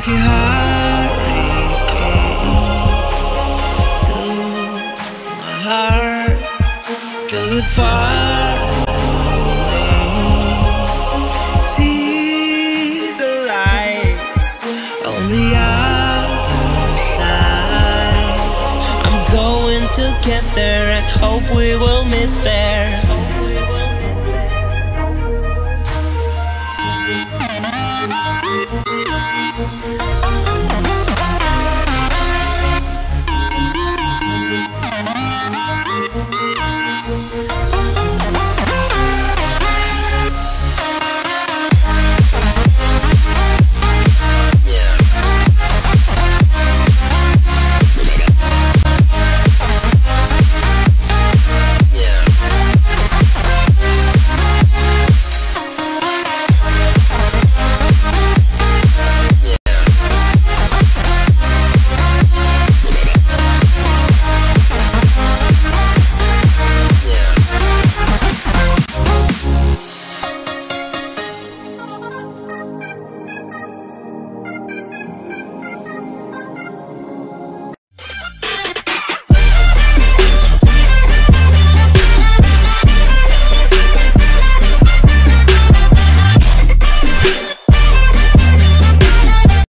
like a hurricane to my heart, till it far away. See the lights on the other side. I'm going to get there and hope we will meet there.